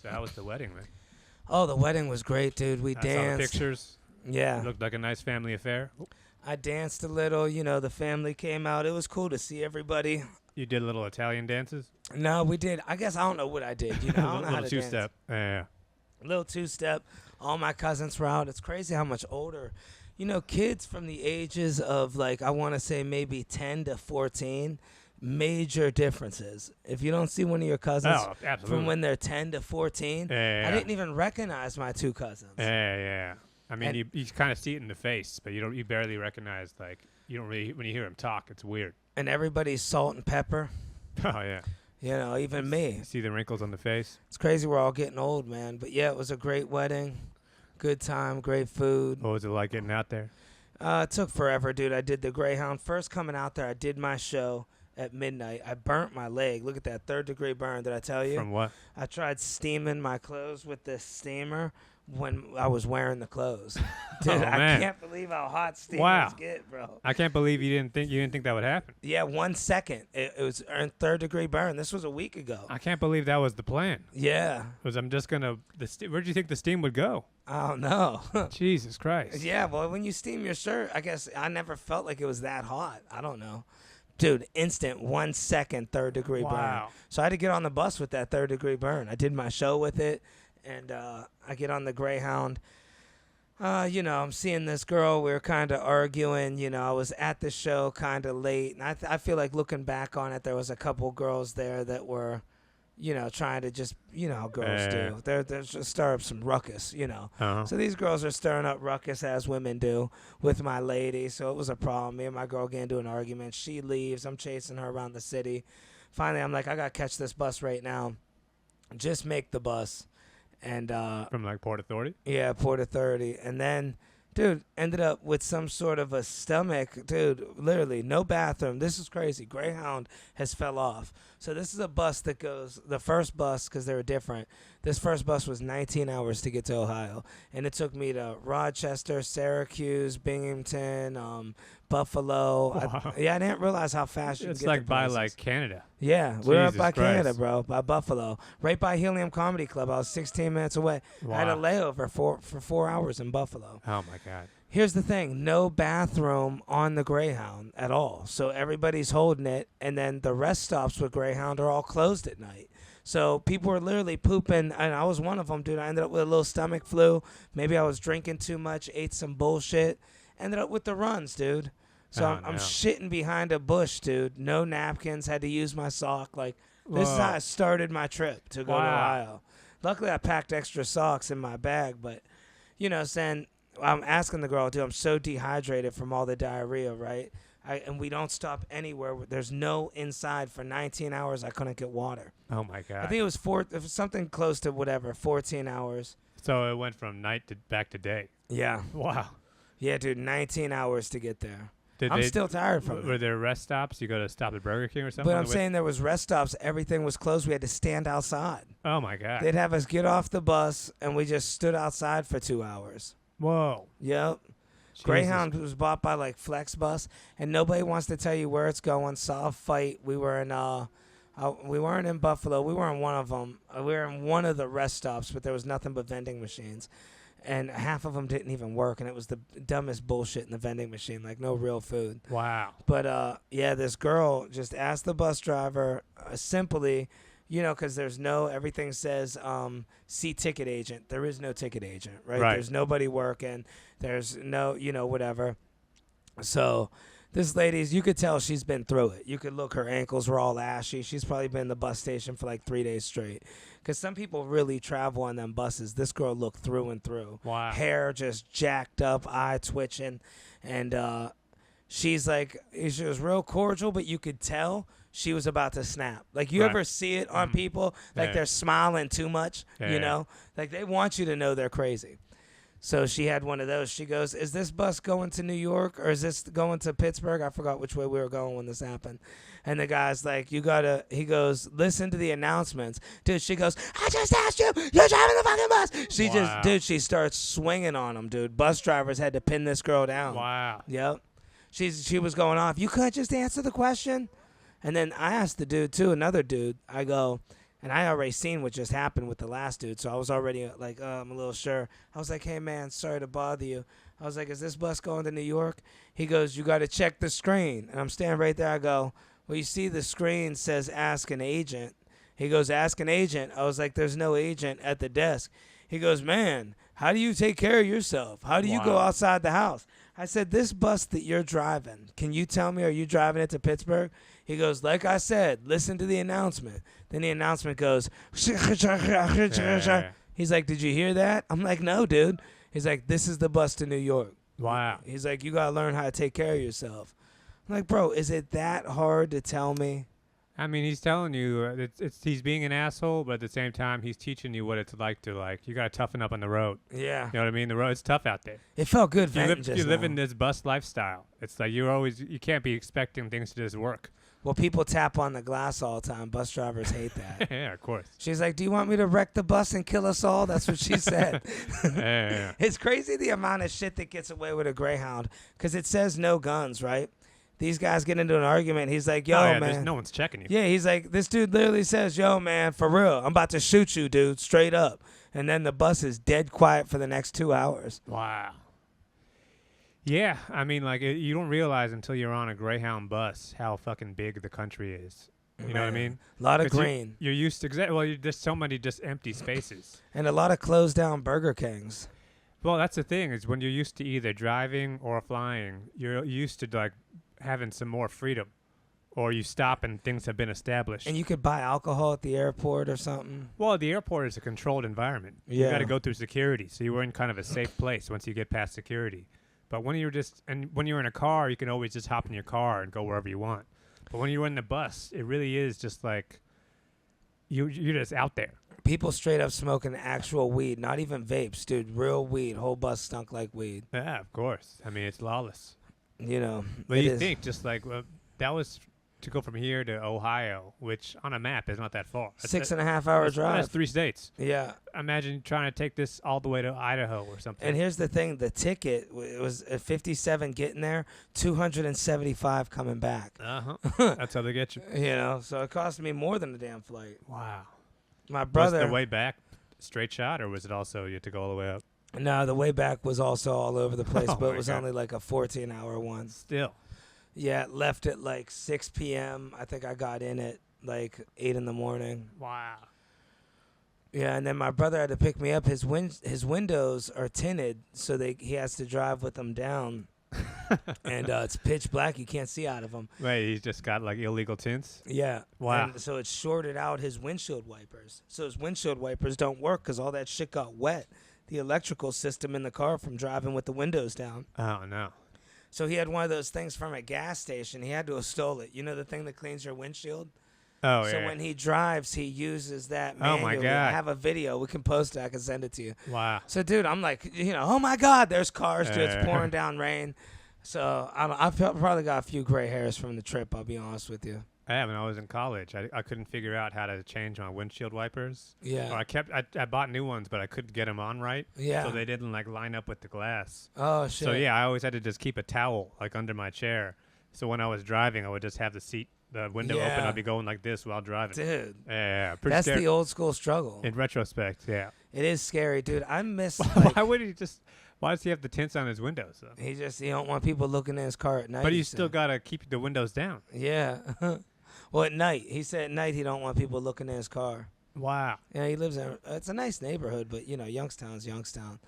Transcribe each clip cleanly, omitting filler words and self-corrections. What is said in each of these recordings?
So how was the wedding, man? Oh, the wedding was great, dude. We I saw the danced. pictures. Yeah. It looked like a nice family affair. I danced a little. You know, the family came out. It was cool to see everybody. You did little Italian dances? No, we did. I guess I don't know what I did. You know, I don't know how little to dance. two-step. Yeah. Little two-step. All my cousins were out. It's crazy how much older. You know, kids from the ages of, like, I want to say maybe 10 to 14, major differences. If you don't see one of your cousins from when they're 10 to 14, I didn't even recognize my two cousins. Yeah. I mean, you kind of see it in the face, but you barely recognize, like, you don't really, when you hear them talk, it's weird. And everybody's salt and pepper. Oh, yeah. You know, even me. You see the wrinkles on the face? It's crazy we're all getting old, man. But, yeah, it was a great wedding. Good time, great food. What was it like getting out there? It took forever, dude. I did the Greyhound. First coming out there, I did my show at midnight. I burnt my leg. Look at that third-degree burn. Did I tell you? From what? I tried steaming my clothes with this steamer when I was wearing the clothes. Dude, I can't believe how hot steamers get, bro. I can't believe you didn't think that would happen. Yeah, 1 second. It was a third-degree burn. This was a week ago. I can't believe that was the plan. Yeah. Because I'm just going to... Where'd you think the steam would go? I don't know. Jesus Christ. Yeah, well, when you steam your shirt, I guess I never felt like it was that hot. I don't know. Dude, instant 1 second third-degree burn. So I had to get on the bus with that third-degree burn. I did my show with it, and I get on the Greyhound. You know, I'm seeing this girl. We were kind of arguing. You know, I was at the show kind of late. And I feel like looking back on it, there was a couple girls there that were, you know, trying to just, you know how girls do. They're just stir up some ruckus, you know. So these girls are stirring up ruckus as women do with my lady. So it was a problem. Me and my girl get into an argument. She leaves. I'm chasing her around the city. Finally, I'm like, I got to catch this bus right now. Just make the bus. And from like Port Authority? Yeah, Port Authority. And then, dude, ended up with some sort of a stomach. Dude, literally, no bathroom. This is crazy. Greyhound has fell off. So this is a bus that goes, the first bus, because they were different, this first bus was 19 hours to get to Ohio. And it took me to Rochester, Syracuse, Binghamton, Buffalo. Wow. I didn't realize how fast you It's can get like to by places. like Canada. Yeah, we were up Jesus by Christ. Canada, bro, by Buffalo. Right by Helium Comedy Club. I was 16 minutes away. Wow. I had a layover for 4 hours in Buffalo. Oh, my God. Here's the thing. No bathroom on the Greyhound at all. So everybody's holding it, and then the rest stops with Greyhound are all closed at night. So people were literally pooping, and I was one of them, dude. I ended up with a little stomach flu. Maybe I was drinking too much, ate some bullshit. Ended up with the runs, dude. So I'm shitting behind a bush, dude. No napkins. Had to use my sock. Like, this is how I started my trip to go to Ohio. Luckily, I packed extra socks in my bag, but, you know, saying, I'm asking the girl, dude, I'm so dehydrated from all the diarrhea, right? And we don't stop anywhere. There's no inside for 19 hours. I couldn't get water. Oh, my God. I think it was something close to 14 hours. So it went from night to back to day. Yeah. Wow. Yeah, dude, 19 hours to get there. I'm still tired from it. Were there rest stops? You go to stop at Burger King or something? But I'm saying there was rest stops. Everything was closed. We had to stand outside. Oh, my God. They'd have us get off the bus, and we just stood outside for 2 hours. Whoa. Yep. Greyhound was bought by, like, Flexbus, and nobody wants to tell you where it's going. Saw a fight. We were in we weren't in Buffalo. We were in one of them. We were in one of the rest stops, but there was nothing but vending machines. And half of them didn't even work, and it was the dumbest bullshit in the vending machine, like no real food. Wow. But, yeah, this girl just asked the bus driver simply, you know, because everything says see ticket agent. There is no ticket agent, right? There's nobody working. There's no, you know, whatever. So this lady's, you could tell she's been through it. You could look, her ankles were all ashy. She's probably been in the bus station for like 3 days straight. Because some people really travel on them buses. This girl looked through and through. Wow. Hair just jacked up, eye twitching. And she's like, she was real cordial, but you could tell she was about to snap. Like, you ever see it on people? Like, they're smiling too much, you know? Like, they want you to know they're crazy. So she had one of those. She goes, is this bus going to New York or is this going to Pittsburgh? I forgot which way we were going when this happened. And the guy's like, he goes, listen to the announcements. Dude, she goes, I just asked you, you're driving the fucking bus. She starts swinging on him, dude. Bus drivers had to pin this girl down. Wow. Yep. She was going off. You couldn't just answer the question? And then I asked the dude, too, another dude. I go, And I already seen what just happened with the last dude, so I was already like, I'm a little sure. I was like, hey, man, sorry to bother you. I was like, is this bus going to New York? He goes, you got to check the screen. And I'm standing right there. I go, well, you see the screen says ask an agent. He goes, ask an agent. I was like, there's no agent at the desk. He goes, man, how do you take care of yourself? How do you go outside the house? I said, this bus that you're driving, can you tell me, are you driving it to Pittsburgh? He goes, like I said, listen to the announcement. Then the announcement goes, he's like, did you hear that? I'm like, no, dude. He's like, this is the bus to New York. Wow. He's like, you got to learn how to take care of yourself. I'm like, bro, is it that hard to tell me? I mean, he's telling you he's being an asshole, but at the same time, he's teaching you what it's like to, you got to toughen up on the road. Yeah. You know what I mean? The road's tough out there. It felt good. You live in this bus lifestyle. It's like you can't be expecting things to just work. Well, people tap on the glass all the time. Bus drivers hate that. Yeah, of course. She's like, do you want me to wreck the bus and kill us all? That's what she said. Yeah. It's crazy the amount of shit that gets away with a Greyhound because it says no guns, right? These guys get into an argument. He's like, yo, man. No one's checking you. Yeah, he's like, this dude literally says, yo, man, for real, I'm about to shoot you, dude, straight up. And then the bus is dead quiet for the next 2 hours. Wow. Yeah, I mean, you don't realize until you're on a Greyhound bus how fucking big the country is. You know what I mean? A lot of green. You're used to there's so many just empty spaces. And a lot of closed down Burger Kings. Well, that's the thing is when you're used to either driving or flying, you're used to having some more freedom, or you stop and things have been established. And you could buy alcohol at the airport or something. Well, the airport is a controlled environment. Yeah. You got to go through security, so you're in kind of a safe place once you get past security. But when you're in a car, you can always just hop in your car and go wherever you want. But when you're in the bus, it really is just like you're just out there. People straight up smoking actual weed, not even vapes, dude. Real weed. Whole bus stunk like weed. Yeah, of course. I mean, it's lawless. You know. But you think just that was to go from here to Ohio, which on a map is not that far. 6.5 hour drive. That's 3 states. Yeah. Imagine trying to take this all the way to Idaho or something. And here's the thing: the ticket was at 57 getting there, 275 coming back. That's how they get you. You know, so it cost me more than the damn flight. Wow. My brother. Was the way back straight shot, or was it also you had to go all the way up? No, the way back was also all over the place, but it was God. only like a 14-hour one. Still. Yeah, left at 6 p.m. I think I got in at 8 in the morning. Wow. Yeah, and then my brother had to pick me up. His windows are tinted, so he has to drive with them down. And it's pitch black. You can't see out of them. Wait, he's just got illegal tints? Yeah. Wow. And so it shorted out his windshield wipers. So his windshield wipers don't work because all that shit got wet. The electrical system in the car from driving with the windows down. Oh, no. So he had one of those things from a gas station. He had to have stole it. You know the thing that cleans your windshield? Oh, yeah. So when he drives, he uses that manually. Oh, my God. I have a video. We can post it. I can send it to you. Wow. So, dude, I'm like, oh, my God, there's cars. Dude, it's pouring down rain. So I've probably got a few gray hairs from the trip, I'll be honest with you. Yeah, when I was in college, I couldn't figure out how to change my windshield wipers. Yeah. Or I bought new ones, but I couldn't get them on right. Yeah. So they didn't line up with the glass. Oh, shit. So yeah, I always had to just keep a towel under my chair. So when I was driving, I would just have the window open. I'd be going like this while driving. Dude. Yeah. Pretty That's scary. the old school struggle. In retrospect, yeah. It is scary, dude. I miss. Why does he have the tints on his windows though? He don't want people looking in his car at night. But you still gotta keep the windows down. Yeah. Well, at night. He said at night he don't want people looking in his car. Wow. Yeah, he lives in. It's a nice neighborhood, but Youngstown's Youngstown.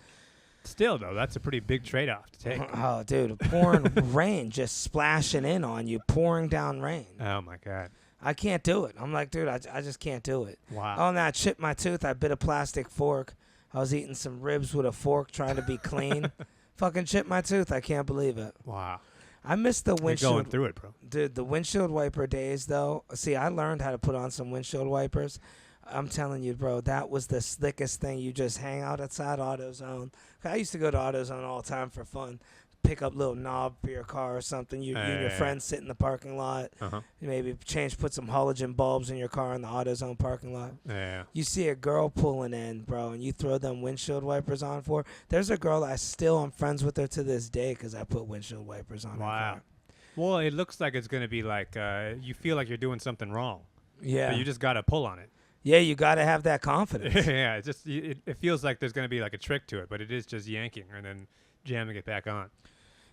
Still though, that's a pretty big trade-off to take. Oh, dude, pouring rain just splashing in on you, pouring down rain. Oh my God. I can't do it. I'm like, dude, I just can't do it. Wow. Oh, now I chipped my tooth. I bit a plastic fork. I was eating some ribs with a fork trying to be clean. Fucking chipped my tooth. I can't believe it. Wow. I miss the windshield. You're going through it, bro. Dude, the windshield wiper days, though. See, I learned how to put on some windshield wipers. I'm telling you, bro, that was the slickest thing. You just hang out outside AutoZone. I used to go to AutoZone all the time for fun. Pick up little knob for your car or something. You and your friends sit in the parking lot. You maybe put some halogen bulbs in your car in the AutoZone parking lot. Yeah. You see a girl pulling in, bro, and you throw them windshield wipers on for her. There's a girl I'm friends with her to this day because I put windshield wipers on her car. Well, it looks like it's going to be you feel like you're doing something wrong. Yeah. But you just got to pull on it. Yeah, you got to have that confidence. Yeah, it feels like there's going to be like a trick to it, but it is just yanking and then jamming it back on.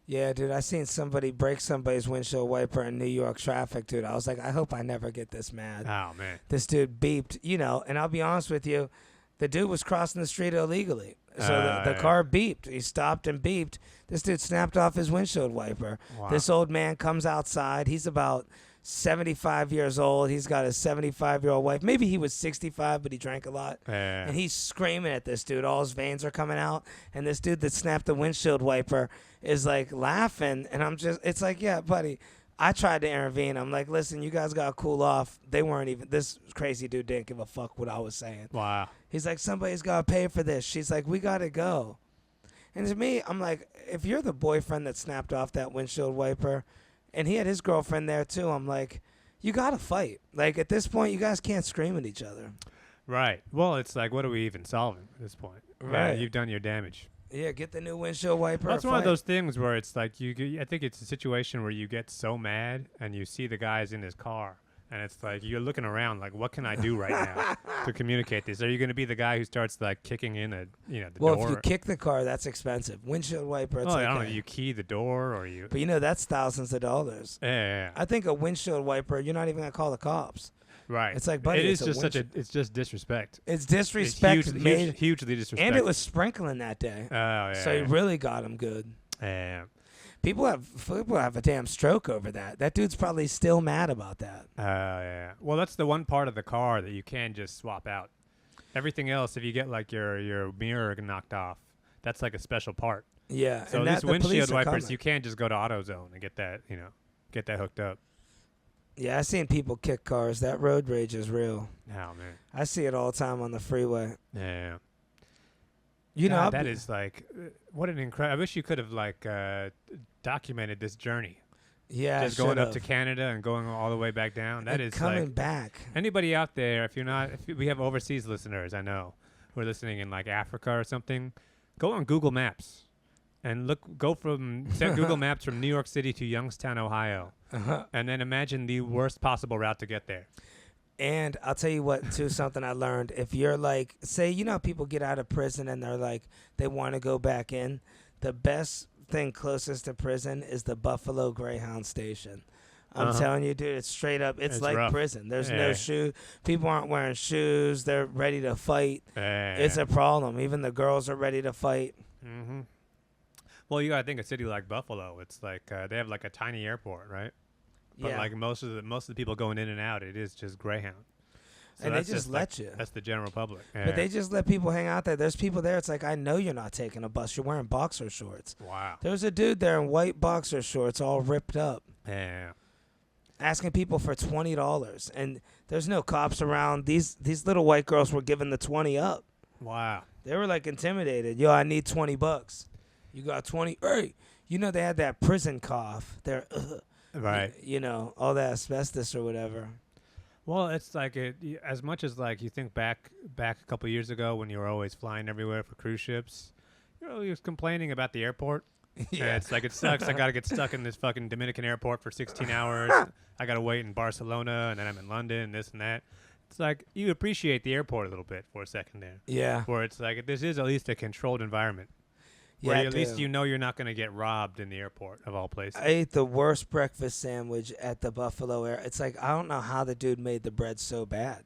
Yeah, dude, I seen somebody break somebody's windshield wiper in New York traffic, dude. I was like, I hope I never get this mad. Oh, man. This dude beeped, and I'll be honest with you, the dude was crossing the street illegally. So the car beeped. He stopped and beeped. This dude snapped off his windshield wiper. Wow. This old man comes outside. He's about 75 years old. He's got a 75-year-old wife. Maybe he was 65, but he drank a lot. And he's screaming at this dude. All his veins are coming out. And this dude that snapped the windshield wiper is like laughing. And it's like, yeah, buddy. I tried to intervene. I'm like, listen, you guys got to cool off. They weren't even, this crazy dude didn't give a fuck what I was saying. Wow. He's like, somebody's got to pay for this. She's like, we got to go. And to me, I'm like, if you're the boyfriend that snapped off that windshield wiper, and he had his girlfriend there too, I'm like, you got to fight. Like, at this point, you guys can't scream at each other. Right. Well, it's like, what are we even solving at this point? Right. Yeah, you've done your damage. Yeah, get the new windshield wiper. Well, it's one of those things where it's like, I think it's a situation where you get so mad and you see the guys in his car. And it's like, you're looking around like, what can I do right now to communicate this? Are you going to be the guy who starts like kicking in the door? Well, if you kick the car, that's expensive. Windshield wiper, it's I don't know. You key the door or you... But that's thousands of dollars. Yeah. I think a windshield wiper, you're not even going to call the cops. Right. It's like, buddy, it is just it's just disrespect. It's disrespect. It's hugely disrespectful. And it was sprinkling that day. Oh, yeah. So he really got him good. Yeah. People have a damn stroke over that. That dude's probably still mad about that. Yeah. Well, that's the one part of the car that you can just swap out. Everything else, if you get like your mirror knocked off, that's like a special part. Yeah. So these windshield wipers, you can't just go to AutoZone and get that hooked up. Yeah, I've seen people kick cars. That road rage is real. Oh, man. I see it all the time on the freeway. Yeah. That is like, what an incredible... I wish you could have like documented this journey. Yeah, just going up to Canada and going all the way back down. That is coming like, back. Anybody out there, if we have overseas listeners, I know, who are listening in like Africa or something, go on Google Maps and set Google Maps from New York City to Youngstown, Ohio, and then imagine the worst possible route to get there. And I'll tell you what, too, something I learned. If you're like, say, people get out of prison and they're like, they want to go back in, the best thing closest to prison is the Buffalo Greyhound station. I'm telling you, dude, it's straight up. It's like rough. Prison. There's no shoe. People aren't wearing shoes. They're ready to fight. It's a problem. Even the girls are ready to fight. Mm-hmm. Well, you got to think a city like Buffalo, it's like they have like a tiny airport, right? But like most of the people going in and out, it is just Greyhound. So and they just let you. That's the general public. Yeah. But they just let people hang out there. There's people there. It's like, I know you're not taking a bus. You're wearing boxer shorts. Wow. There's a dude there in white boxer shorts all ripped up. Yeah. Asking people for $20. And there's no cops around. These little white girls were giving the 20 up. Wow. They were like intimidated. Yo, I need $20. You got 20. Hey, they had that prison cough. They're, right. All that asbestos or whatever. Well, it's like as much as like you think back a couple years ago when you were always flying everywhere for cruise ships, you're always complaining about the airport. Yeah. And it's like, it sucks. I got to get stuck in this fucking Dominican airport for 16 hours. I got to wait in Barcelona, and then I'm in London, this and that. It's like you appreciate the airport a little bit for a second there. Yeah. Where it's like, this is at least a controlled environment. Where at least you're not going to get robbed in the airport, of all places. I ate the worst breakfast sandwich at the Buffalo Air. It's like, I don't know how the dude made the bread so bad.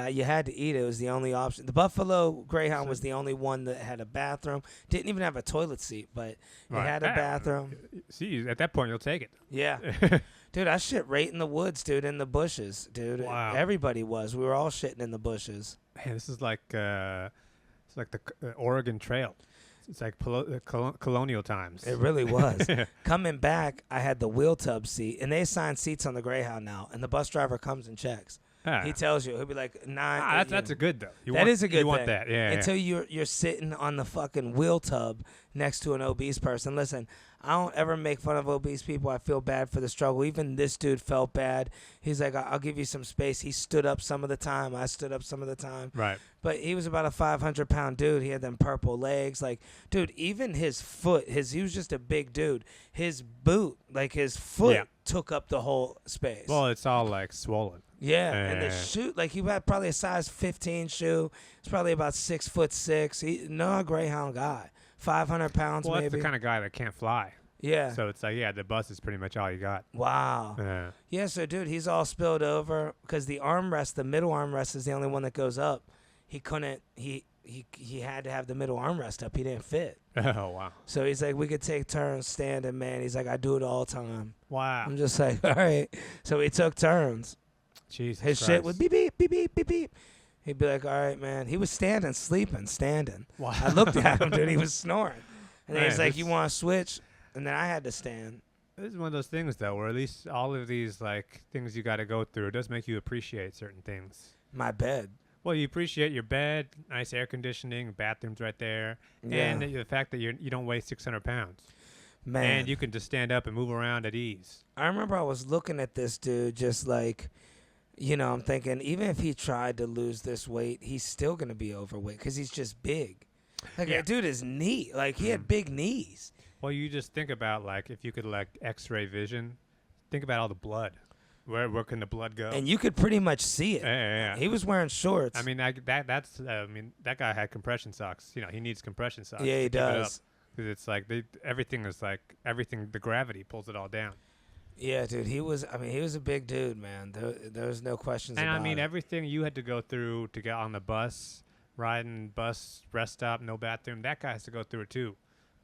You had to eat it. It was the only option. The Buffalo Greyhound was the only one that had a bathroom. Didn't even have a toilet seat, but it had a bathroom. See, at that point, you'll take it. Yeah. Dude, I shit right in the woods, dude, in the bushes, dude. Wow. Everybody was. We were all shitting in the bushes. Man, this is like the Oregon Trail. It's like colonial times. It really was. Coming back, I had the wheel tub seat, and they assign seats on the Greyhound now, and the bus driver comes and checks. He tells you. He'll be like, that's a good, though. That is a good thing. You want that, yeah. Until you're sitting on the fucking wheel tub next to an obese person. Listen, I don't ever make fun of obese people. I feel bad for the struggle. Even this dude felt bad. He's like, I'll give you some space. He stood up some of the time. I stood up some of the time. Right. But he was about a 500-pound dude. He had them purple legs. Like, dude, even his foot, he was just a big dude. His boot, like his foot, took up the whole space. Well, it's all like swollen. Yeah, and the shoe, like he had probably a size 15 shoe. It's probably about 6'6". No Greyhound guy, 500 pounds well, maybe. that's the kind of guy that can't fly. Yeah. So it's like, the bus is pretty much all you got. Wow. Yeah, so dude, he's all spilled over because the armrest, the middle armrest is the only one that goes up. He couldn't, he had to have the middle armrest up. He didn't fit. Oh, wow. So he's like, we could take turns standing, man. He's like, I do it all the time. Wow. I'm just like, all right. So we took turns. Jesus His Christ. shit would beep, beep, beep, beep, beep, beep. He'd be like, all right, man. He was standing, sleeping, standing. Wow. I looked at him, dude. He was snoring. And then Man, he's like, you want to switch? And then I had to stand. This is one of those things, though, where at least all of these, like, things you got to go through, it does make you appreciate certain things. My bed. Well, you appreciate your bed, nice air conditioning, bathrooms right there, Yeah. and the fact that you don't weigh 600 pounds. Man. And you can just stand up and move around at ease. I remember I was looking at this dude just like, I'm thinking, even if he tried to lose this weight, he's still going to be overweight because he's just big. Like, that dude is knee. Like, he had big knees. Well, you just think about, like, if you could, like, X-ray vision, think about all the blood. Where can the blood go? And you could pretty much see it. Yeah. He was wearing shorts. I mean, that guy had compression socks. He needs compression socks. Yeah, he does. Because it's like everything, the gravity pulls it all down. Yeah, dude, he was a big dude, man. There was no questions about it. And I mean, everything you had to go through to get on the bus, riding bus, rest stop, no bathroom, that guy has to go through it too.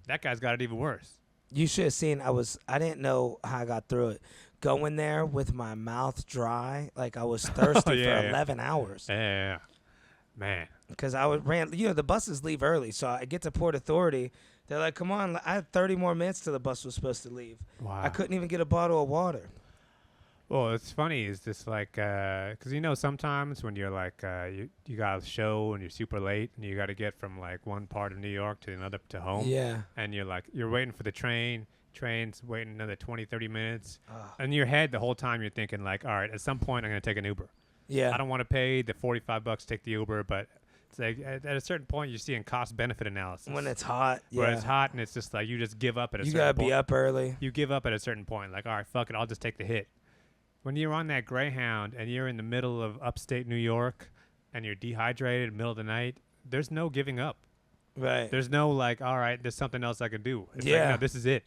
That guy's got it even worse. You should have seen, I didn't know how I got through it. Going there with my mouth dry, like I was thirsty for 11 hours. Yeah. Man. Because the buses leave early, so I get to Port Authority. They're like, come on, I had 30 more minutes till the bus was supposed to leave. Wow. I couldn't even get a bottle of water. Well, it's funny is this like, because sometimes when you're like, you got a show and you're super late and you got to get from like one part of New York to another to home. Yeah. And you're waiting for the train's waiting another 20, 30 minutes. In your head, the whole time you're thinking like, all right, at some point I'm going to take an Uber. Yeah. I don't want to pay the $45 to take the Uber, but it's like at a certain point you're seeing cost-benefit analysis. When it's hot. Yeah. Where it's hot and it's just like you just give up at a certain point. You got to be up early. You give up at a certain point. Like, all right, fuck it, I'll just take the hit. When you're on that Greyhound and you're in the middle of upstate New York and you're dehydrated in the middle of the night, there's no giving up. Right. There's no like, all right, there's something else I can do. It's like, no, this is it.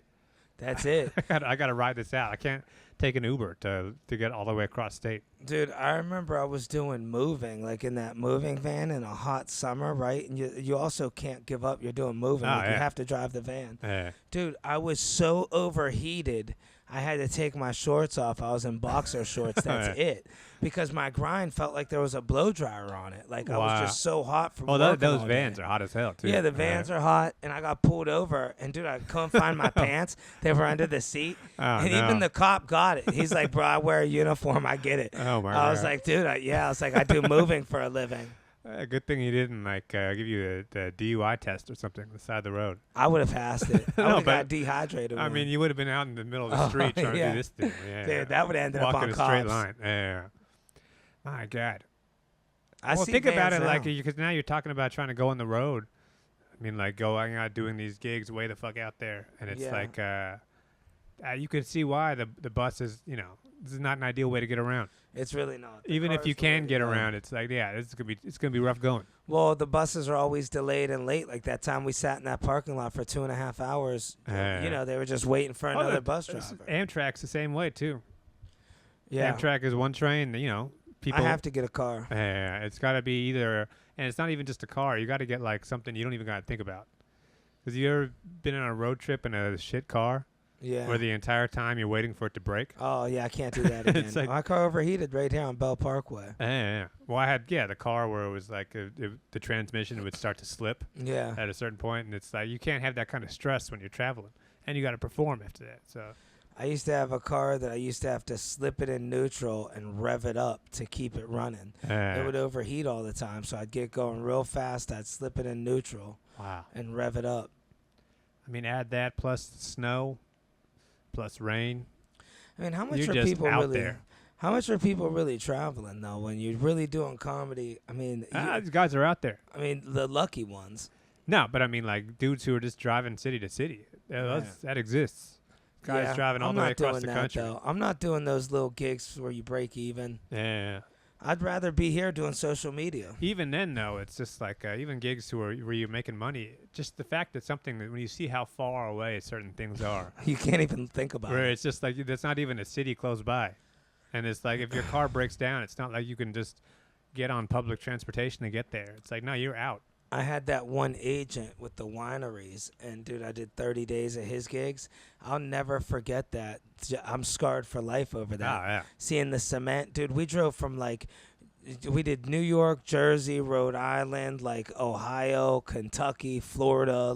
That's it. I got to ride this out. I can't take an Uber to get all the way across state. Dude, I remember I was doing moving, like in that moving van in a hot summer, right? And you also can't give up. You're doing moving. You have to drive the van. Yeah. Dude, I was so overheated. I had to take my shorts off. I was in boxer shorts. That's it. Because my grind felt like there was a blow dryer on it. Like I was just so hot from working those all vans day. are hot as hell, too. Yeah, the vans are hot. And I got pulled over. And, dude, I couldn't find my pants. They were under the seat. Even the cop got it. He's like, bro, I wear a uniform. I get it. Oh, my God. I was like, dude, I do moving for a living. Good thing he didn't give you the DUI test or something on the side of the road. I would have passed it. I would have got dehydrated. I mean, you would have been out in the middle of the street trying to do this thing. Yeah. Dude, that would have ended up on cops. Walking a straight line. Yeah. My God. Think about it like, because now you're talking about trying to go on the road. I mean, like going out doing these gigs way the fuck out there. And it's like, you can see why the bus is, this is not an ideal way to get around. It's really not. Even if you can get around, it's like, it's gonna be rough going. Well, the buses are always delayed and late. Like that time we sat in that parking lot for 2.5 hours. They were just waiting for another bus driver. Amtrak's the same way too. Yeah, Amtrak is one train. People. I have to get a car. Yeah, it's got to be either, and it's not even just a car. You got to get like something you don't even got to think about. Because you ever been on a road trip in a shit car? Yeah. Where the entire time you're waiting for it to break. Oh, yeah, I can't do that again. Like, my car overheated right here on Bell Parkway. Yeah. Well, I had, the car where it was like the transmission would start to slip. Yeah. At a certain point, and it's like you can't have that kind of stress when you're traveling. And you got to perform after that. So I used to have a car that I used to have to slip it in neutral and rev it up to keep it running. It would overheat all the time, so I'd get going real fast. I'd slip it in neutral. Wow. And rev it up. I mean, add that plus snow. Plus rain. I mean, how much You're are just people out really? There. How much are people really traveling though? When you're really doing comedy, I mean, these guys are out there. I mean, the lucky ones. No, but I mean, like dudes who are just driving city to city. That exists. Guys driving all the way across the country. Though. I'm not doing those little gigs where you break even. Yeah. I'd rather be here doing social media. Even then, though, it's just like even gigs where you're making money. Just the fact that when you see how far away certain things are, you can't even think about where it. It's just like that's not even a city close by, and it's like if your car breaks down, it's not like you can just get on public transportation to get there. It's like no, you're out. I had that one agent with the wineries, and dude, I did 30 days at his gigs. I'll never forget that. I'm scarred for life over that. Oh, yeah. Seeing the cement, dude. We drove from we did New York, Jersey, Rhode Island, Ohio, Kentucky, Florida,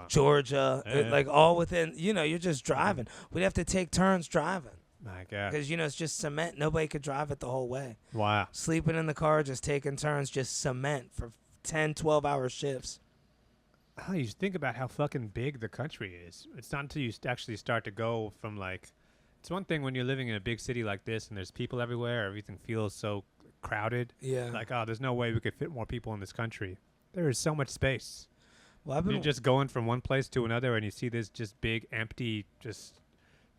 Georgia, all within. You're just driving. We'd have to take turns driving. My God. Because it's just cement. Nobody could drive it the whole way. Wow. Sleeping in the car, just taking turns, just cement for 10, 12-hour shifts. Oh, you think about how fucking big the country is. It's not until you actually start to go from it's one thing when you're living in a big city like this and there's people everywhere, everything feels so crowded. Yeah. There's no way we could fit more people in this country. There is so much space. Well, you're just going from one place to another and you see this just big, empty, just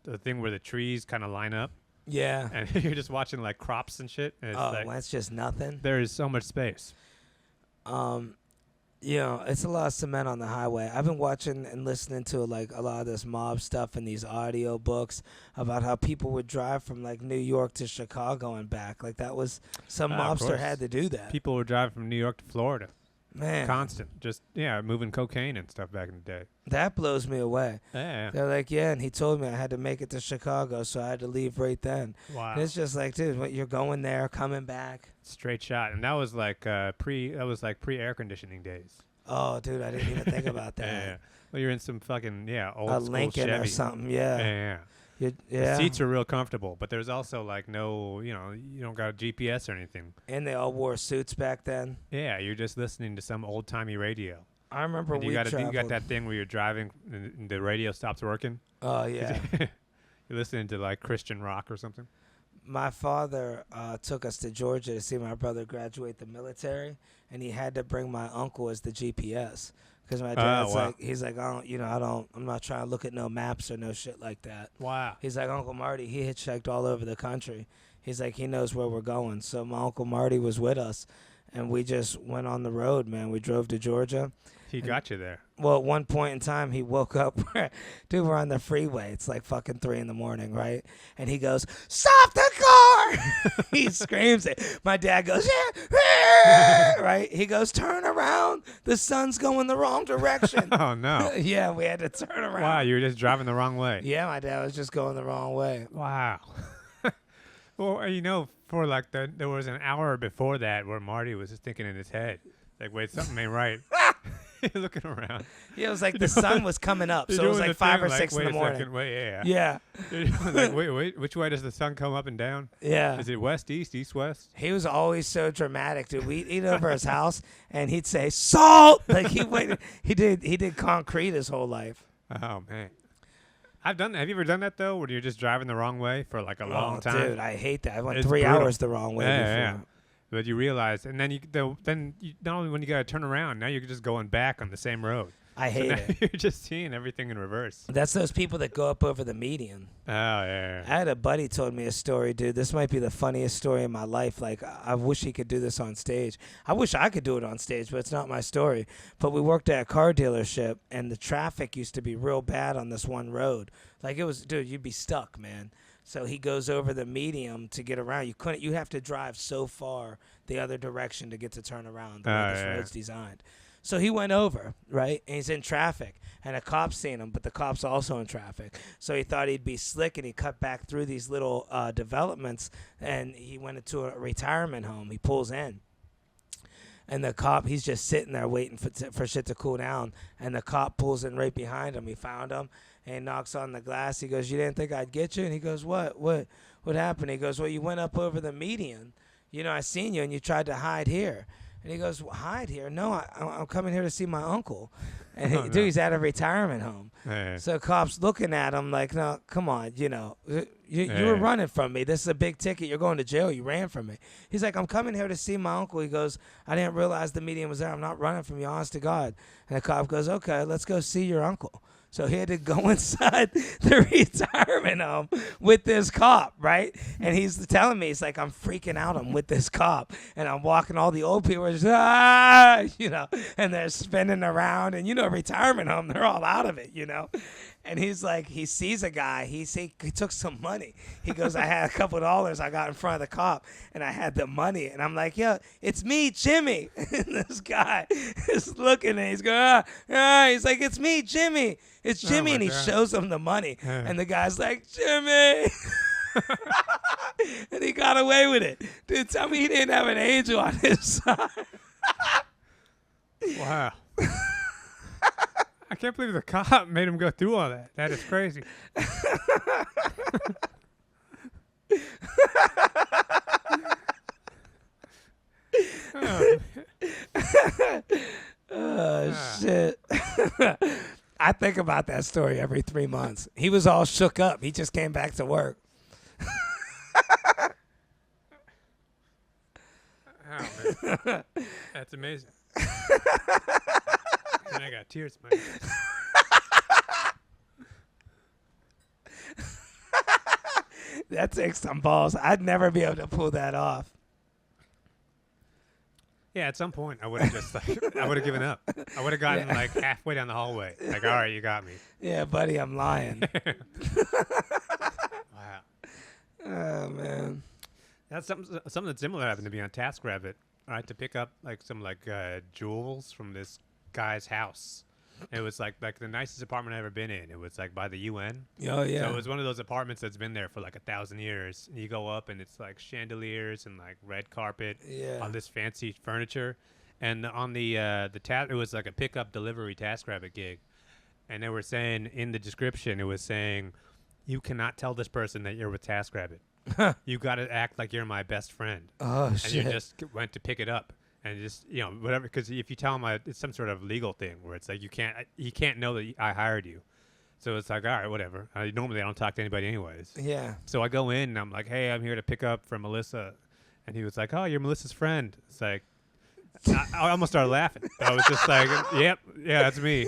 the thing where the trees kind of line up. Yeah. And you're just watching crops and shit. And it's that's just nothing. There is so much space. It's a lot of cement on the highway. I've been watching and listening to a lot of this mob stuff and these audio books about how people would drive from New York to Chicago and back. That was some mobster had to do that. People would drive from New York to Florida. Man. Constant. Just, moving cocaine and stuff back in the day. That blows me away. Yeah. They're and he told me I had to make it to Chicago, so I had to leave right then. Wow. And it's just dude, you're going there, coming back. Straight shot. And that was pre-air conditioning days. Oh, dude, I didn't even think about that. Yeah. Well, you're in some fucking, old a school Lincoln Chevy. Or something, yeah. Yeah. The seats are real comfortable, but there's also no, you don't got a GPS or anything. And they all wore suits back then. Yeah, you're just listening to some old timey radio. I remember you got that thing where you're driving and the radio stops working. Oh yeah. You're listening to Christian rock or something. My father took us to Georgia to see my brother graduate the military, and he had to bring my uncle as the GPS. Because my dad's he's I'm not trying to look at no maps or no shit like that. Wow. He's like, Uncle Marty, he hitchhiked all over the country. He's like, he knows where we're going. So my Uncle Marty was with us, and we just went on the road, man. We drove to Georgia. He got you there. Well, at one point in time, he woke up. Dude, we're on the freeway. It's fucking 3 a.m, right? And he goes, "Stop the car!" He screams it. My dad goes, "Yeah!" Right? He goes, "Turn around. The sun's going the wrong direction." Oh, no. Yeah, we had to turn around. Wow, you were just driving the wrong way. Yeah, my dad was just going the wrong way. Wow. Well, for there was an hour before that where Marty was just thinking in his head, wait, something ain't right. Looking around. Yeah, it was the sun was coming up, so it was 5 or 6 in the morning. Second, wait, yeah. Wait, which way does the sun come up and down? Yeah. Is it west, east, west? He was always so dramatic, dude. We'd eat over his house, and he'd say, "Salt!" He did concrete his whole life. Oh, man. Have you ever done that, though, where you're just driving the wrong way for a long time? Dude, I hate that. I went It's 3 brutal. hours the wrong way before. Yeah. But you realize, and then you not only when you got to turn around, now you're just going back on the same road. I hate it. You're just seeing everything in reverse. That's those people that go up over the median. Oh, yeah. I had a buddy told me a story, dude. This might be the funniest story in my life. I wish he could do this on stage. I wish I could do it on stage, but it's not my story. But we worked at a car dealership, and the traffic used to be real bad on this one road. It was, dude, you'd be stuck, man. So he goes over the medium to get around. You have to drive so far the other direction to get to turn around the way this road's designed. So he went over, right? And he's in traffic. And a cop's seen him, but the cop's also in traffic. So he thought he'd be slick, and he cut back through these little developments, and he went into a retirement home. He pulls in. And the cop, he's just sitting there waiting for shit to cool down. And the cop pulls in right behind him. He found him. And knocks on the glass. He goes, "You didn't think I'd get you?" And he goes, What happened?" He goes, "Well, you went up over the median. I seen you, and you tried to hide here." And he goes, "Hide here? No, I'm coming here to see my uncle." And he's at a retirement home. Yeah. So cops looking at him "No, come on, you were running from me. This is a big ticket. You're going to jail. You ran from me." He's like, "I'm coming here to see my uncle." He goes, "I didn't realize the median was there. I'm not running from you, honest to God." And the cop goes, "Okay, let's go see your uncle." So he had to go inside the retirement home with this cop, right? And he's telling me, he's like, I'm freaking out. I'm with this cop. And I'm walking, all the old people are just, and they're spinning around. And, retirement home, they're all out of it, And he's like, he sees a guy. He took some money. He goes, I had a couple $2 I got in front of the cop, and I had the money. And I'm like, yo, it's me, Jimmy. And this guy is looking, and he's going, he's like, it's me, Jimmy. It's Jimmy. And he shows him the money. And the guy's like, Jimmy. And he got away with it. Dude, tell me he didn't have an angel on his side. Wow. I can't believe the cop made him go through all that. That is crazy. Shit. I think about that story every 3 months. He was all shook up. He just came back to work. Oh, man. That's amazing. And I got tears in my eyes. That takes some balls. I'd never be able to pull that off. Yeah, at some point I would have just I would have given up. I would have gotten halfway down the hallway. Like, all right, you got me. Yeah, buddy, I'm lying. Wow. Oh man. That's something similar happened to me on TaskRabbit. Right, to pick up some jewels from this guy's house. It was like the nicest apartment I've ever been in. It was by the UN. Oh yeah. So it was one of those apartments that's been there for 1,000 years. And you go up and it's chandeliers and red carpet on this fancy furniture. And on it was a pickup delivery TaskRabbit gig. And they were saying in the description, it was saying, you cannot tell this person that you're with TaskRabbit. You got to act like you're my best friend. Oh and shit. you just went to pick it up. And just, whatever, because if you tell him it's some sort of legal thing where it's he can't know that I hired you. So it's all right, whatever. Normally I don't talk to anybody anyways. Yeah. So I go in and I'm like, hey, I'm here to pick up from Melissa. And he was like, oh, you're Melissa's friend. It's I almost started laughing. I was just like, yep, yeah, that's me.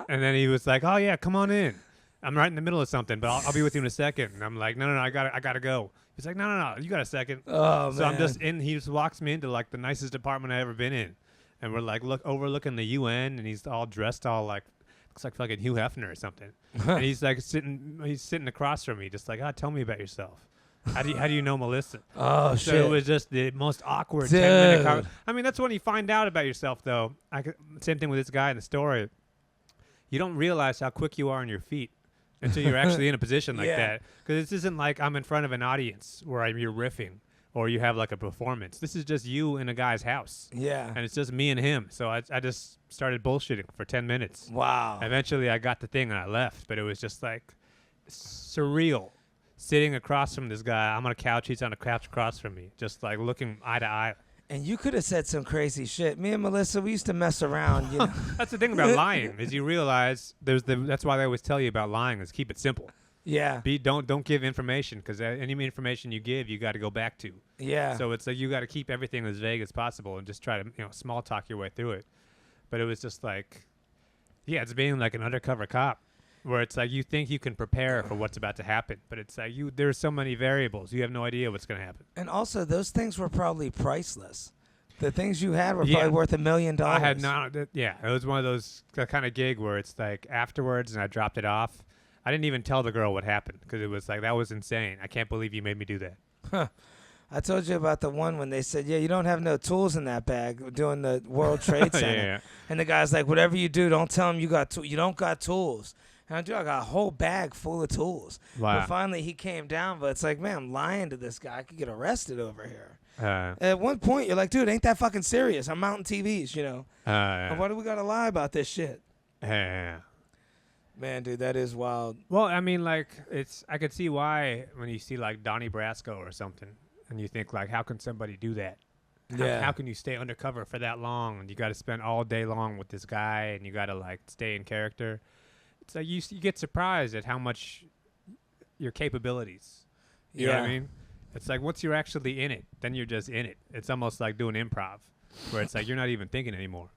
And then he was like, oh yeah, come on in. I'm right in the middle of something, but I'll be with you in a second. And I'm like, no, I gotta go. He's like, no, you got a second. Oh, so man. I'm just in. He just walks me into the nicest apartment I've ever been in, and we're overlooking the UN, and he's all dressed looks like fucking Hugh Hefner or something. And he's sitting across from me, just tell me about yourself. How do you know Melissa? Oh so shit! It was just the most awkward 10 10-minute conversation. I mean, that's when you find out about yourself, though. Same thing with this guy in the story. You don't realize how quick you are on your feet until you're actually in a position like that. Because this isn't like I'm in front of an audience where you're riffing or you have a performance. This is just you in a guy's house. Yeah. And it's just me and him. So I just started bullshitting for 10 minutes. Wow. Eventually I got the thing and I left. But it was just surreal sitting across from this guy. I'm on a couch. He's on a couch across from me. Just looking eye to eye. And you could have said some crazy shit. Me and Melissa, we used to mess around. That's the thing about lying is you realize that's why they always tell you about lying is keep it simple. Yeah. Don't give information because any information you give, you got to go back to. Yeah. So it's you got to keep everything as vague as possible and just try to small talk your way through it. But it was just it's being an undercover cop where it's you think you can prepare for what's about to happen, but it's there's so many variables you have no idea what's going to happen. And also those things were probably priceless. The things you had were probably worth $1 million. I had it was one of those kind of gig where it's afterwards and I dropped it off. I didn't even tell the girl what happened because it was that was insane. I can't believe you made me do that. Huh. I told you about the one when they said, yeah, you don't have no tools in that bag doing the World Trade Center. Yeah. And the guy's like, whatever you do, don't tell him you don't got tools. And I got a whole bag full of tools. Wow. But finally he came down, but it's man, I'm lying to this guy. I could get arrested over here. Uh, At one point, you're like, dude, ain't that fucking serious? I'm mounting TVs, And why do we got to lie about this shit? Yeah. Man, dude, that is wild. Well, I mean, I could see why when you see Donnie Brasco or something, and you think how can somebody do that? How can you stay undercover for that long? And you got to spend all day long with this guy, and you got to stay in character. It's you get surprised at how much your capabilities. You know what I mean? It's once you're actually in it, then you're just in it. It's almost like doing improv, where it's you're not even thinking anymore.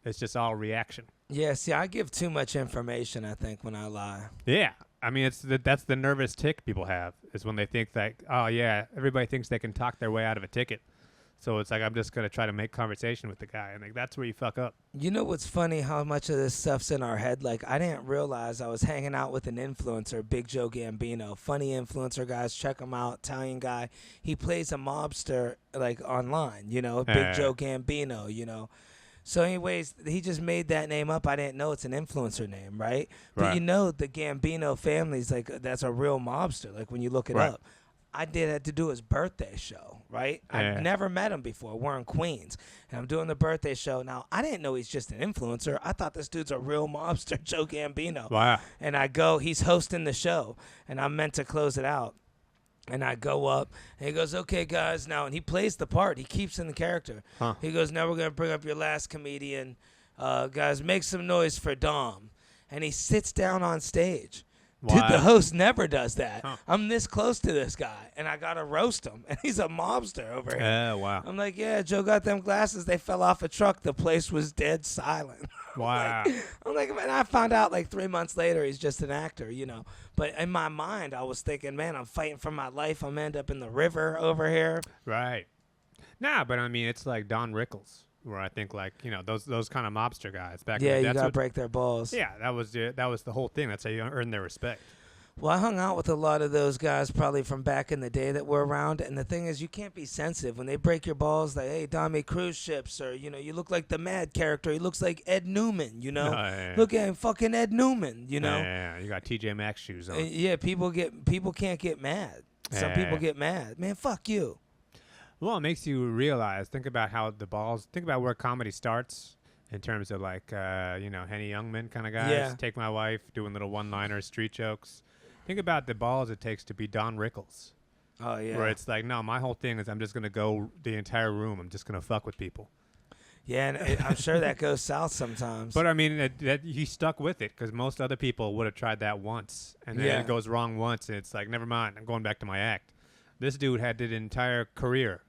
It's just all reaction. Yeah, see, I give too much information, I think, when I lie. Yeah. I mean, that's the nervous tick people have, is when they think that, oh, yeah, everybody thinks they can talk their way out of a ticket. So it's like, I'm just going to try to make conversation with the guy. And like, that's where you fuck up. You know what's funny, how much of this stuff's in our head? Like, I didn't realize I was hanging out with an influencer, Big Joe Gambino. Funny influencer, guys. Check him out. Italian guy. He plays a mobster, like, online, you know, Big Joe Gambino, you know. So anyways, he just made that name up. I didn't know it's an influencer name, right? But you know the Gambino family's like, that's a real mobster, like when you look it up. I had to do his birthday show, right? I've never met him before. We're in Queens, and I'm doing the birthday show. Now, I didn't know he's just an influencer. I thought this dude's a real mobster, Joe Gambino. Wow. And I go, he's hosting the show, and I'm meant to close it out. And I go up, and he goes, okay, guys, now, and he plays the part. He keeps in the character. He goes, now we're going to bring up your last comedian. Guys, make some noise for Dom. And he sits down on stage. Wow. Dude, the host never does that. I'm this close to this guy, and I got to roast him. And he's a mobster over here. Wow. I'm like, yeah, Joe got them glasses. They fell off a truck. The place was dead silent. Wow. I'm like, man, I found out like 3 months later he's just an actor, you know. But in my mind, I was thinking, man, I'm fighting for my life. I'm end up in the river over here. Right. Nah, but I mean, it's like Don Rickles, where I think, like, you know, those kind of mobster guys back. Yeah, in the, you gotta break their balls. Yeah, that was the whole thing. That's how you earn their respect. Well, I hung out with a lot of those guys probably from back in the day that were around, and the thing is, you can't be sensitive when they break your balls. Like, hey, Dommy cruise ships, or you know, you look like the Mad character. He looks like Ed Newman, you know. Look at him, fucking Ed Newman, you know. Yeah, you got TJ Maxx shoes on. Yeah, people can't get mad. Some people get mad. Man, fuck you. Well, it makes you realize. Think about where comedy starts in terms of like, you know, Henny Youngman kind of guys. Yeah. Take My Wife, doing little one-liners, street jokes. Think about the balls it takes to be Don Rickles. Oh, yeah. Where it's like, no, my whole thing is I'm just going to go the entire room. I'm just going to fuck with people. Yeah, and I'm sure that goes south sometimes. But, I mean, that he stuck with it because most other people would have tried that once. And then it goes wrong once, and it's like, never mind, I'm going back to my act. This dude had an entire career.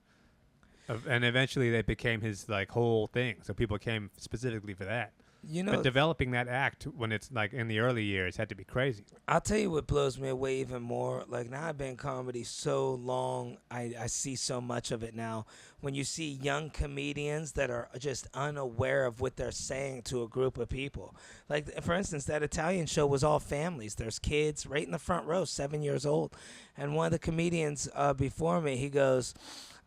And eventually that became his like whole thing. So people came specifically for that. You know, but developing that act when it's like in the early years had to be crazy. I'll tell you what blows me away even more. Like now I've been in comedy so long, I see so much of it now. When you see young comedians that are just unaware of what they're saying to a group of people. Like, for instance, that Italian show was all families. There's kids right in the front row, 7 years old. And one of the comedians before me, he goes,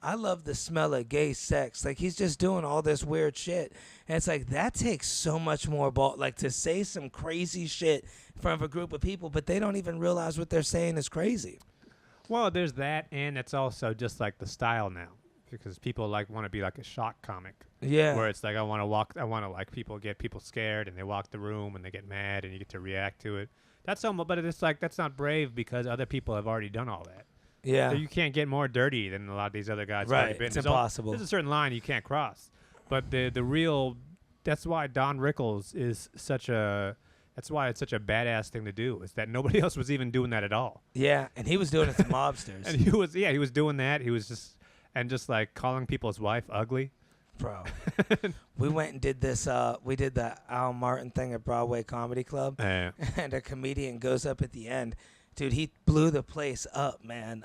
I love the smell of gay sex. Like, he's just doing all this weird shit. And it's like, that takes so much more ball. Like, to say some crazy shit in front of a group of people, but they don't even realize what they're saying is crazy. Well, there's that, and it's also just like the style now. Because people like want to be like a shock comic. Yeah. Where it's like, I want to like get people scared, and they walk the room, and they get mad, and you get to react to it. That's almost, but it's like, that's not brave because other people have already done all that. Yeah. So you can't get more dirty than a lot of these other guys. Right. It's impossible. There's a certain line you can't cross. But the real, that's why Don Rickles is that's why it's such a badass thing to do, is that nobody else was even doing that at all. Yeah, and he was doing it to mobsters. And he was doing that. He was just like calling people's wife ugly. Bro, we went and did this, we did the Al Martin thing at Broadway Comedy Club. Yeah. And a comedian goes up at the end. Dude, he blew the place up, man.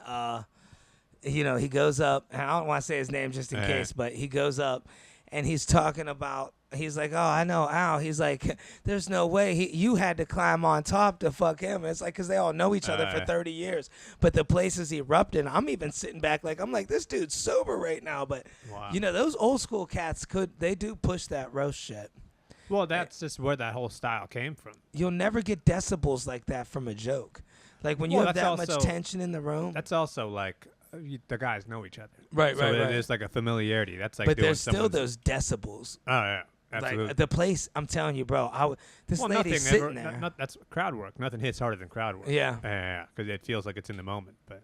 You know, he goes up, and I don't want to say his name just in case, but he goes up, and he's talking about, he's like, oh, I know Al. He's like, there's no way. You had to climb on top to fuck him. And it's like, because they all know each other for 30 years. But the place is erupting. I'm even sitting back like, I'm like, this dude's sober right now. But, you know, those old school cats they do push that roast shit. Well, that's just where that whole style came from. You'll never get decibels like that from a joke. Like when you have that much tension in the room. That's also like the guys know each other. Right. There's like a familiarity. That's like, but there's still those decicles. Oh yeah, absolutely. Like the place, I'm telling you, bro. This lady's sitting there. That's crowd work. Nothing hits harder than crowd work. Yeah. Because it feels like it's in the moment. But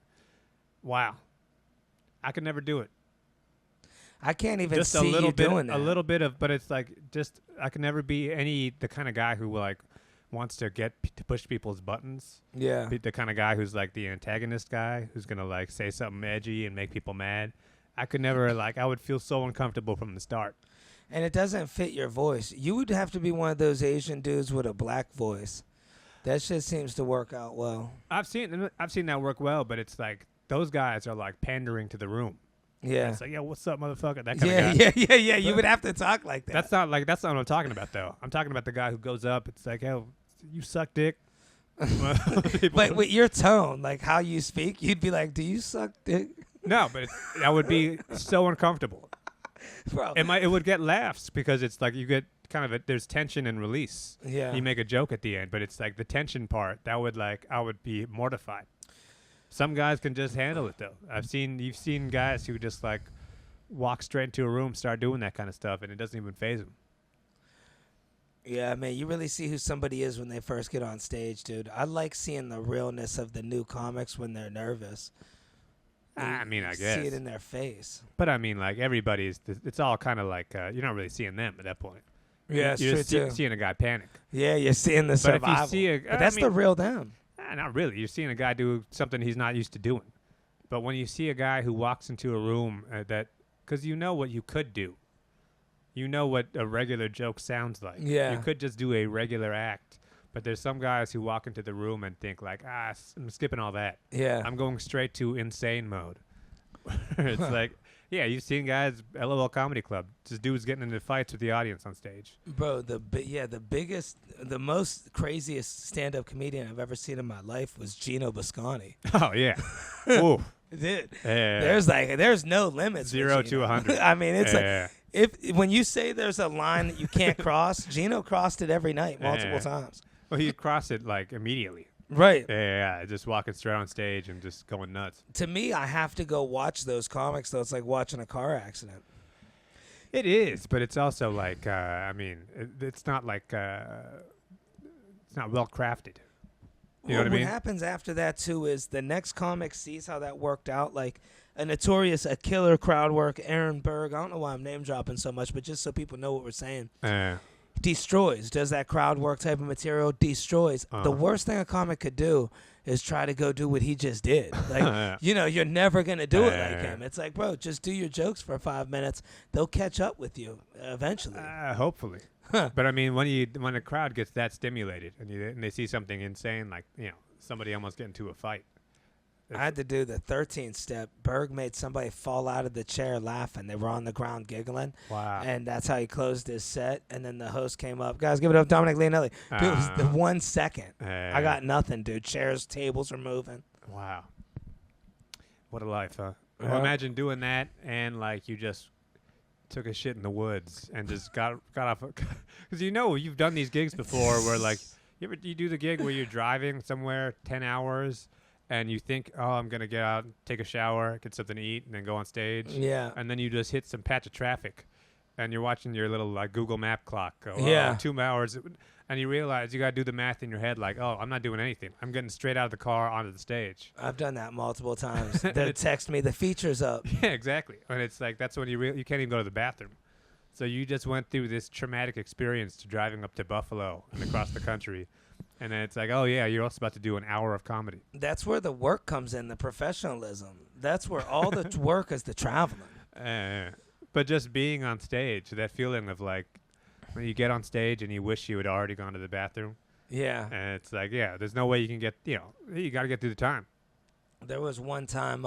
wow, I could never do it. I can't even just see you doing that. A little bit of, but it's like I can never be the kind of guy who like wants to push people's buttons. Yeah. The kind of guy who's like the antagonist guy who's going to like say something edgy and make people mad. I could never I would feel so uncomfortable from the start. And it doesn't fit your voice. You would have to be one of those Asian dudes with a black voice. That shit seems to work out well. I've seen that work well, but it's like those guys are like pandering to the room. Yeah. And it's like, yo, what's up, motherfucker? That kind of guy. Yeah. You would have to talk like that. That's not what I'm talking about, though. I'm talking about the guy who goes up. It's like, yo, you suck dick. But with your tone, like how you speak, you'd be like, do you suck dick? No, but that would be so uncomfortable. Bro. It would get laughs because it's like you get kind of there's tension and release. Yeah. You make a joke at the end, but it's like the tension part I would be mortified. Some guys can just handle it though. You've seen guys who just like walk straight into a room, start doing that kind of stuff, and it doesn't even faze them. Yeah, man, you really see who somebody is when they first get on stage, dude. I like seeing the realness of the new comics when they're nervous. I mean, I guess. See it in their face. But I mean, like it's all kind of like you're not really seeing them at that point. Yeah, it's you're true too. Seeing a guy panic. Yeah, you're seeing the survival. But if you see that's the real them. Not really. You're seeing a guy do something he's not used to doing. But when you see a guy who walks into a room because you know what you could do. You know what a regular joke sounds like. Yeah. You could just do a regular act. But there's some guys who walk into the room and think like, I'm skipping all that. Yeah. I'm going straight to insane mode. It's like, yeah, you've seen guys, LOL Comedy Club, just dudes getting into fights with the audience on stage. Bro, the most craziest stand-up comedian I've ever seen in my life was Gino Bascani. Oh, yeah. Ooh. Dude, Yeah. there's no limits. 0 to 100. I mean, it's when you say there's a line that you can't cross, Gino crossed it every night, multiple times. Well, he'd cross it like immediately. Right. Yeah, just walking straight on stage and just going nuts. To me, I have to go watch those comics, though. It's like watching a car accident. It is, but it's also like, it's not like, it's not well crafted. You know what I mean? What happens after that, too, is the next comic sees how that worked out. Like a killer crowd work, Aaron Berg. I don't know why I'm name dropping so much, but just so people know what we're saying. Destroys. Does that crowd work type of material? Destroys. The worst thing a comic could do is try to go do what he just did. Like, you're never going to do it like him. It's like, bro, just do your jokes for 5 minutes. They'll catch up with you eventually. Hopefully. But I mean, when a crowd gets that stimulated and they see something insane, like, somebody almost get into a fight. I had to do the 13th step. Berg made somebody fall out of the chair laughing. They were on the ground giggling. Wow. And that's how he closed his set. And then the host came up. Guys, give it up, Dominic Leonelli. Dude, it was the 1 second. I got nothing, dude. Chairs, tables are moving. Wow. What a life, huh? Well, imagine doing that and, like, you just took a shit in the woods and just got off. Because you've done these gigs before where, like, you do the gig where you're driving somewhere 10 hours. And you think, I'm going to get out, take a shower, get something to eat, and then go on stage. Yeah. And then you just hit some patch of traffic. And you're watching your little Google Map clock go, 2 hours. And you realize you got to do the math in your head like, I'm not doing anything. I'm getting straight out of the car onto the stage. I've done that multiple times. They'll text me, the feature's up. Yeah, exactly. And it's like, that's when you can't even go to the bathroom. So you just went through this traumatic experience to driving up to Buffalo and across the country. And then it's like, you're also about to do an hour of comedy. That's where the work comes in, the professionalism. That's where all the work is the traveling. But just being on stage, that feeling of like when you get on stage and you wish you had already gone to the bathroom. Yeah. And it's like, there's no way you can get, you got to get through the time. There was one time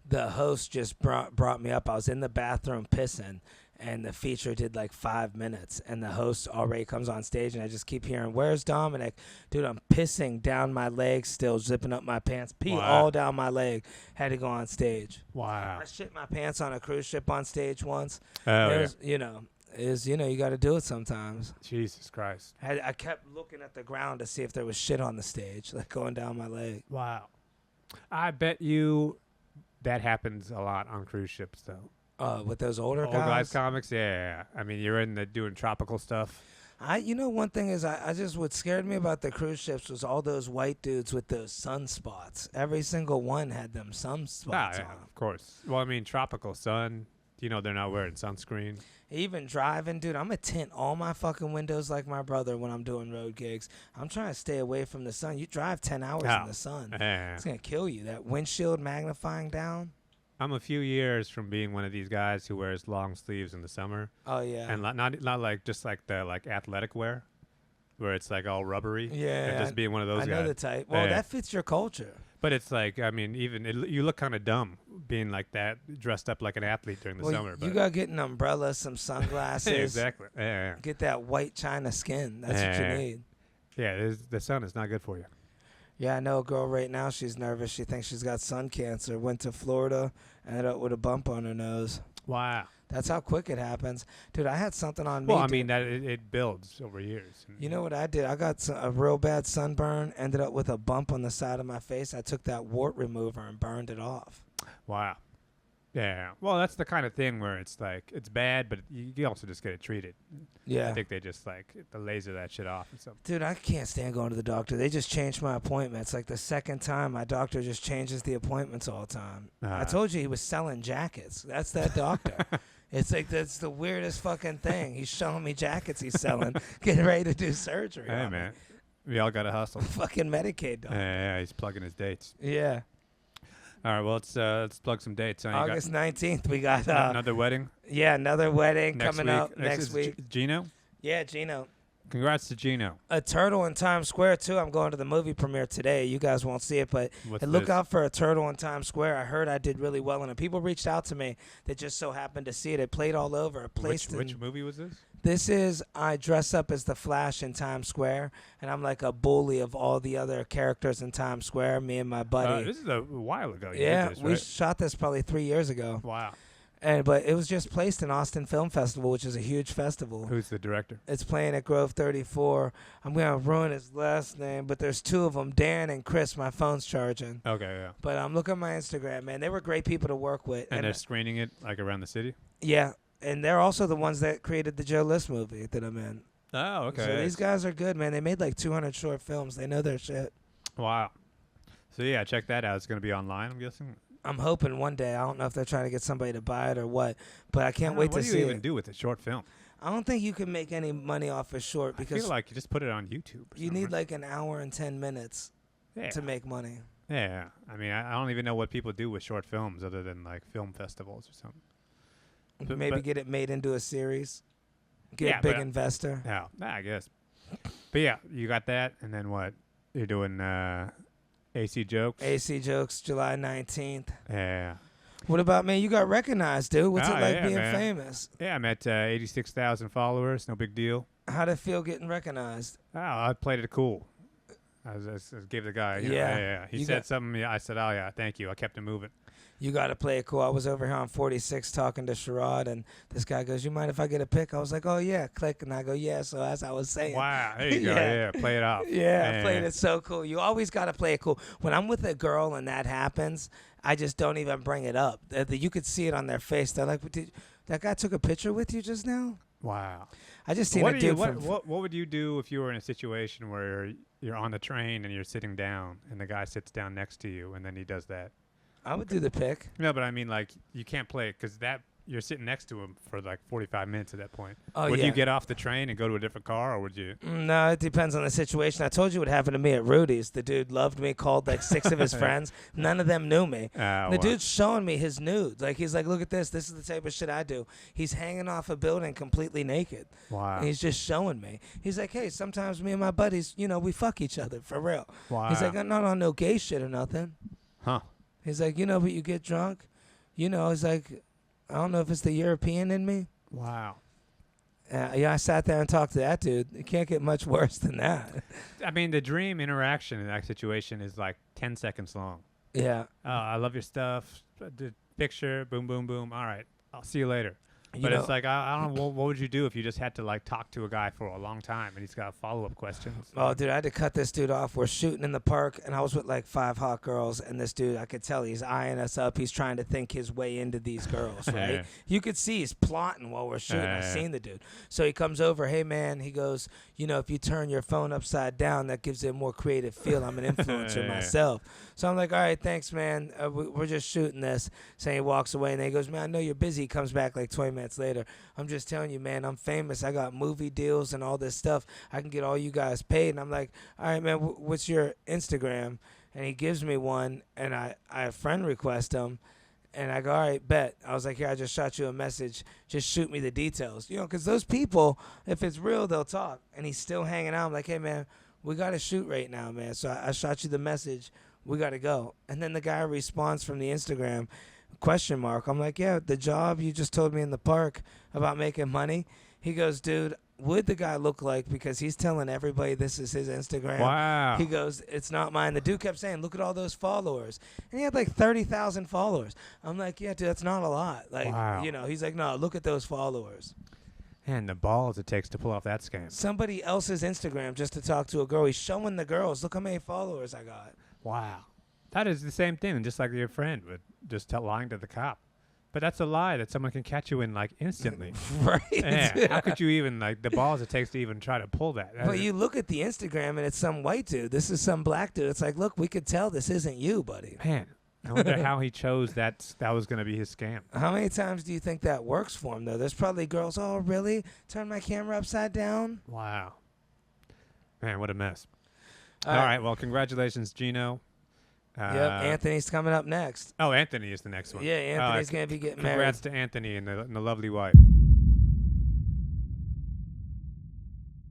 the host just brought me up. I was in the bathroom pissing. And the feature did like 5 minutes, and the host already comes on stage, and I just keep hearing, "Where's Dominic?" Dude, I'm pissing down my leg, still zipping up my pants, pee all down my leg. Had to go on stage. Wow. I shit my pants on a cruise ship on stage once. Oh, you got to do it sometimes. Jesus Christ. I kept looking at the ground to see if there was shit on the stage, like going down my leg. Wow. I bet you that happens a lot on cruise ships, though. With those older guys? Old guys comics, yeah. I mean, you're doing tropical stuff. One thing is, what scared me about the cruise ships was all those white dudes with those sunspots. Every single one had them sunspots on. Of course. Well, I mean, tropical sun, they're not wearing sunscreen. Even driving, dude, I'm going to tint all my fucking windows like my brother when I'm doing road gigs. I'm trying to stay away from the sun. You drive 10 hours in the sun. Yeah. It's going to kill you. That windshield magnifying down. I'm a few years from being one of these guys who wears long sleeves in the summer. Oh yeah. And not like just like the like athletic wear, where it's like all rubbery. Yeah. And just being one of those I guys. know the type. Well, that fits your culture. But it's like, I mean, you look kind of dumb being like that, dressed up like an athlete during the summer. You got to get an umbrella, some sunglasses. Exactly. Yeah. Get that white china skin. That's what you need. Yeah, the sun is not good for you. Yeah, I know a girl right now. She's nervous. She thinks she's got sun cancer. Went to Florida, ended up with a bump on her nose. Wow. That's how quick it happens. Dude, I had something on me. Well, I mean, that it builds over years. You know what I did? I got a real bad sunburn, ended up with a bump on the side of my face. I took that wart remover and burned it off. Wow. Yeah. Well, that's the kind of thing where it's like, it's bad, but you also just get it treated. Yeah. I think they just like the laser that shit off or something. Dude, I can't stand going to the doctor. They just changed my appointments. Like the second time, my doctor just changes the appointments all the time. I told you he was selling jackets. That's that doctor. It's like, that's the weirdest fucking thing. He's showing me jackets he's selling, getting ready to do surgery. Hey, man. We all got to hustle. Fucking Medicaid dog. Yeah, he's plugging his dates. Yeah. All right, well, let's plug some dates. August 19th, we got... another wedding? Yeah, another wedding coming week. up next week. Gino? Yeah, Gino. Congrats to Gino. A turtle in Times Square, too. I'm going to the movie premiere today. You guys won't see it, but look out for a turtle in Times Square. I heard I did really well in it. People reached out to me that just so happened to see it. It played all over. Which movie was this? This is I dress up as the Flash in Times Square, and I'm like a bully of all the other characters in Times Square, me and my buddy. This is a while ago. Yeah, this, right? we shot this probably 3 years ago. Wow. But it was just placed in Austin Film Festival, which is a huge festival. Who's the director? It's playing at Grove 34. I'm going to ruin his last name, but there's two of them, Dan and Chris. My phone's charging. Okay, yeah. But look at my Instagram, man. They were great people to work with. And they're screening it like around the city? Yeah, and they're also the ones that created the Joe List movie that I'm in. Oh, okay. So these guys are good, man. They made like 200 short films. They know their shit. Wow. So, yeah, check that out. It's going to be online, I'm guessing? I'm hoping one day. I don't know if they're trying to get somebody to buy it or what, but I can't wait to see it. What do you even do with a short film? I don't think you can make any money off a short because I feel like you just put it on YouTube. You need like an hour and 10 minutes to make money. Yeah. I mean, I don't even know what people do with short films other than like film festivals or something. Maybe get it made into a series. Get a big investor. Yeah, I guess. But yeah, you got that, and then what? You're doing AC Jokes? AC Jokes, July 19th. Yeah. What about me? You got recognized, dude. What's it like being famous? Yeah, I'm at 86,000 followers. No big deal. How'd it feel getting recognized? Oh, I played it cool. I gave the guy. Yeah. He said something. Yeah, I said, oh, yeah, thank you. I kept him moving. You got to play it cool. I was over here on 46 talking to Sherrod, and this guy goes, you mind if I get a pic? I was like, oh, yeah, click. And I go, yeah. So as I was saying. Wow. There you go. Yeah. Play it off. Yeah, I played it so cool. You always got to play it cool. When I'm with a girl and that happens, I just don't even bring it up. You could see it on their face. They're like, that guy took a picture with you just now? Wow. I just seen a dude what would you do if you were in a situation where you're on the train and you're sitting down and the guy sits down next to you and then he does that? I would do the pick. No, but I mean, like, you can't play it because you're sitting next to him for like 45 minutes at that point. Oh, would you get off the train and go to a different car, or would you? No, it depends on the situation. I told you what happened to me at Rudy's. The dude loved me, called like 6 of his friends. None of them knew me. The dude's showing me his nudes. Like, he's like, look at this. This is the type of shit I do. He's hanging off a building completely naked. Wow. And he's just showing me. He's like, hey, sometimes me and my buddies, we fuck each other for real. Wow. He's like, I'm not on no gay shit or nothing. Huh. He's like, but you get drunk. He's like, I don't know if it's the European in me. Wow. I sat there and talked to that dude. It can't get much worse than that. I mean, the dream interaction in that situation is like 10 seconds long. Yeah. Oh, I love your stuff. The picture, boom, boom, boom. All right, I'll see you later. But it's like, I don't know, what would you do if you just had to, like, talk to a guy for a long time and he's got follow-up questions? Oh, dude, I had to cut this dude off. We're shooting in the park, and I was with, like, 5 hot girls, and this dude, I could tell he's eyeing us up. He's trying to think his way into these girls, right? Yeah. You could see he's plotting while we're shooting. I seen the dude. So he comes over, hey, man, he goes, if you turn your phone upside down, that gives it a more creative feel. I'm an influencer myself. So I'm like, all right, thanks, man. We're just shooting this. So he walks away, and then he goes, man, I know you're busy. He comes back like 20 minutes later. I'm just telling you, man, I'm famous. I got movie deals and all this stuff. I can get all you guys paid. And I'm like, all right, man, what's your Instagram? And he gives me one, and I friend request him. And I go, all right, bet. I was like, here, I just shot you a message. Just shoot me the details. You know, because those people, if it's real, they'll talk. And he's still hanging out. I'm like, hey, man, we got to shoot right now, man. So I shot you the message. We got to go. And then the guy responds from the Instagram, ? I'm like, yeah, the job you just told me in the park about making money. He goes, dude, what'd the guy look like? Because he's telling everybody this is his Instagram. Wow. He goes, it's not mine. The dude kept saying, look at all those followers. And he had like 30,000 followers. I'm like, yeah, dude, that's not a lot. Like, wow. You know, he's like, no, look at those followers. And the balls it takes to pull off that scam. Somebody else's Instagram just to talk to a girl. He's showing the girls, look how many followers I got. Wow. That is the same thing, just like your friend with just lying to the cop. But that's a lie that someone can catch you in, like, instantly. Right. Yeah. How could you even, like, the balls it takes to even try to pull that? Well, you look at the Instagram, and it's some white dude. This is some black dude. It's like, look, we could tell this isn't you, buddy. Man, I wonder how he chose that was going to be his scam. How many times do you think that works for him, though? There's probably girls, oh, really? Turn my camera upside down? Wow. Man, what a mess. All right. Well, congratulations, Gino. Yep, Anthony's coming up next. Oh, Anthony is the next one. Yeah, Anthony's going to be getting married. Congrats to Anthony and the lovely wife.